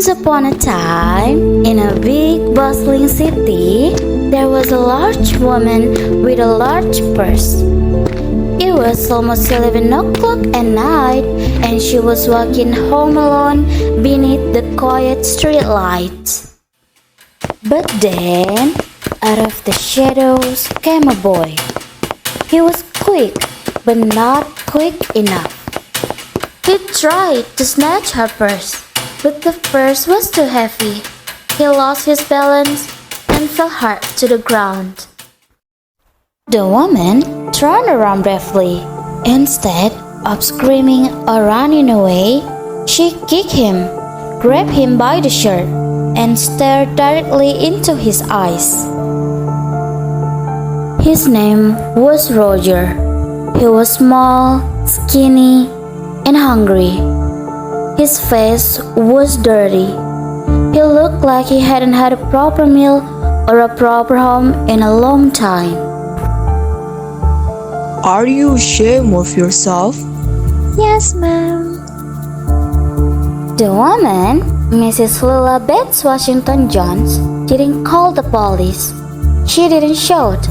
Once upon a time, in a big bustling city, there was a large woman with a large purse. It was almost 11 o'clock at night, and she was walking home alone beneath the quiet street lights. But then, out of the shadows came a boy. He was quick, but not quick enough. He tried to snatch her purse, but the purse was too heavy. He lost his balance and fell hard to the ground. The woman turned around bravely. Instead of screaming or running away, she kicked him, grabbed him by the shirt, and stared directly into his eyes. His name was Roger. He was small, skinny, and hungry. His face was dirty. He looked like he hadn't had a proper meal or a proper home in a long time. Are you ashamed of yourself? Yes, ma'am. The woman, Mrs. Lila Bates Washington Jones, didn't call the police. She didn't shout.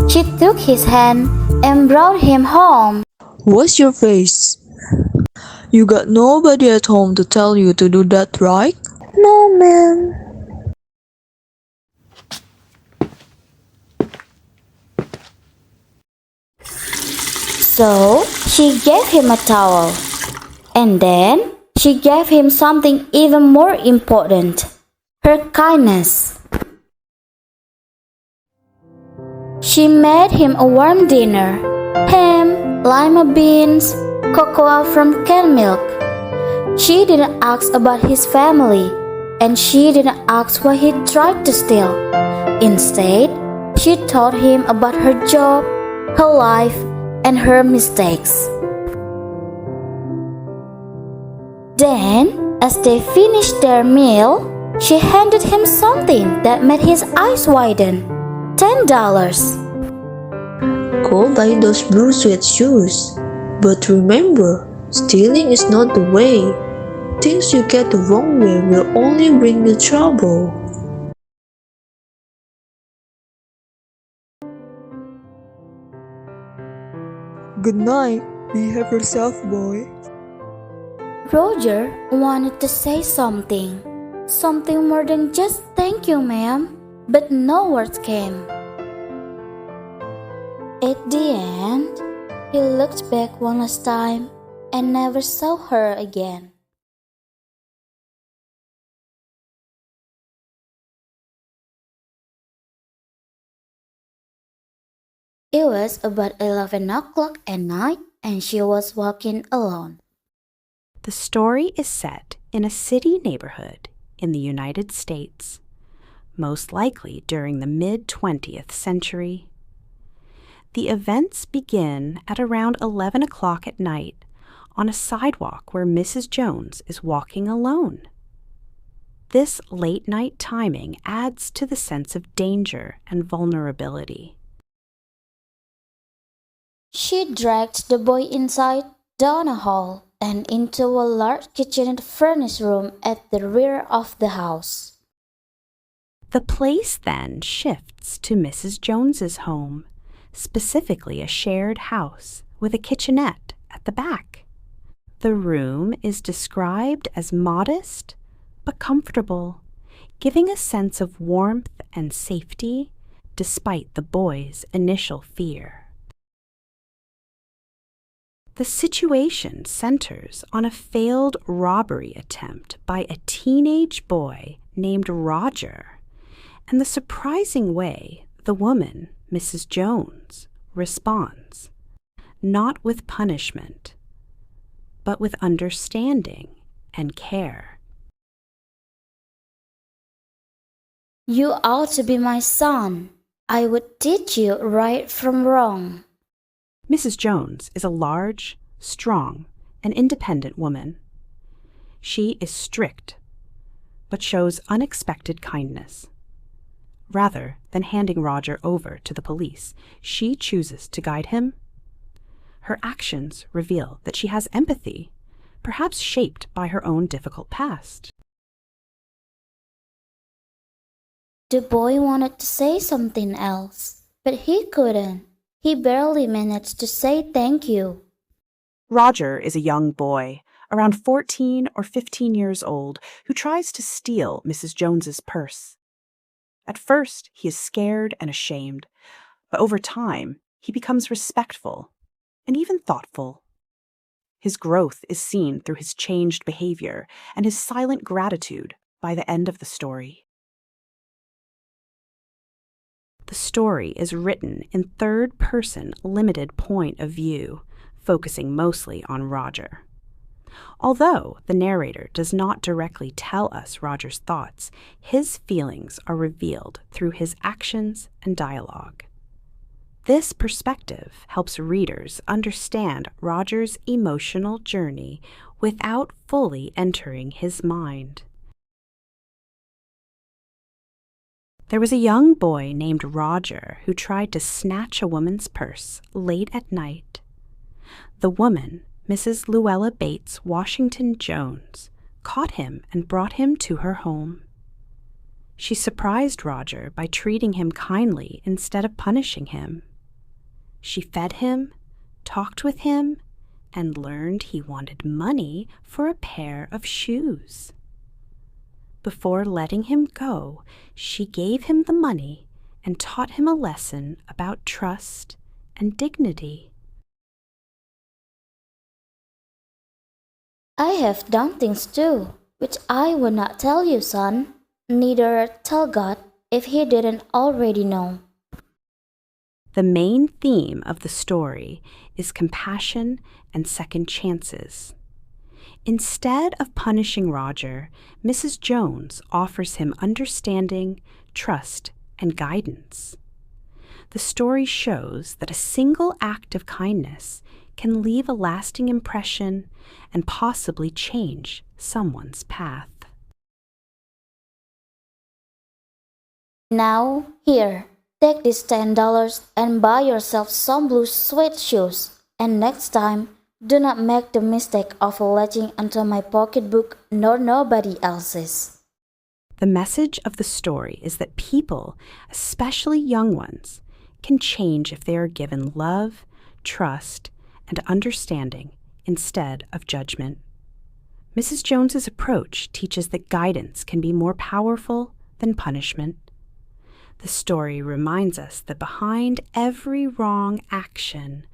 She took his hand and brought him home. Wash your face. You got nobody at home to tell you to do that, right? No, ma'am. So she gave him a towel. And then she gave him something even more important, her kindness. She made him a warm dinner, ham, lima beans, cocoa from canned milk. She didn't ask about his family, and she didn't ask why he tried to steal. Instead, she taught him about her job, her life, and her mistakes. Then, as they finished their meal, she handed him something that made his eyes widen. $10. Go buy those blue suede shoes. But remember, stealing is not the way. Things you get the wrong way will only bring you trouble. Good night. Behave yourself, boy. Roger wanted to say something more than just thank you, ma'am, but no words came. At the end, he looked back one last time and never saw her again. It was about 11 o'clock at night, and she was walking alone. The story is set in a city neighborhood in the United States, most likely during the mid-20th century. The events begin at around 11 o'clock at night on a sidewalk where Mrs. Jones is walking alone. This late-night timing adds to the sense of danger and vulnerability. She dragged the boy inside, down a hall, and into a large kitchenette furnished room at the rear of the house. The place then shifts to Mrs. Jones's home, specifically a shared house with a kitchenette at the back. The room is described as modest but comfortable, giving a sense of warmth and safety despite the boy's initial fear. The situation centers on a failed robbery attempt by a teenage boy named Roger, and the surprising way the woman, Mrs. Jones, responds, not with punishment, but with understanding and care. You ought to be my son. I would teach you right from wrong. Mrs. Jones is a large, strong, and independent woman. She is strict, but shows unexpected kindness. Rather than handing Roger over to the police, she chooses to guide him. Her actions reveal that she has empathy, perhaps shaped by her own difficult past. The boy wanted to say something else, but he couldn't. He barely managed to say thank you. Roger is a young boy, around 14 or 15 years old, who tries to steal Mrs. Jones's purse. At first, he is scared and ashamed, but over time, he becomes respectful and even thoughtful. His growth is seen through his changed behavior and his silent gratitude by the end of the story. The story is written in third-person limited point of view, focusing mostly on Roger. Although the narrator does not directly tell us Roger's thoughts, his feelings are revealed through his actions and dialogue. This perspective helps readers understand Roger's emotional journey without fully entering his mind. There was a young boy named Roger who tried to snatch a woman's purse late at night. The woman, Mrs. Luella Bates Washington Jones, caught him and brought him to her home. She surprised Roger by treating him kindly instead of punishing him. She fed him, talked with him, and learned he wanted money for a pair of shoes. Before letting him go, she gave him the money and taught him a lesson about trust and dignity. I have done things too, which I would not tell you, son. Neither tell God if he didn't already know. The main theme of the story is compassion and second chances. Instead of punishing Roger, Mrs. Jones offers him understanding, trust, and guidance. The story shows that a single act of kindness can leave a lasting impression and possibly change someone's path. Now, here, take this $10 and buy yourself some blue suede shoes. And next time, do not make the mistake of latching onto my pocketbook nor nobody else's. The message of the story is that people, especially young ones, can change if they are given love, trust, and understanding instead of judgment. Mrs. Jones's approach teaches that guidance can be more powerful than punishment. The story reminds us that behind every wrong action,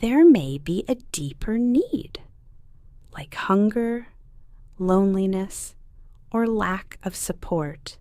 there may be a deeper need, like hunger, loneliness, or lack of support.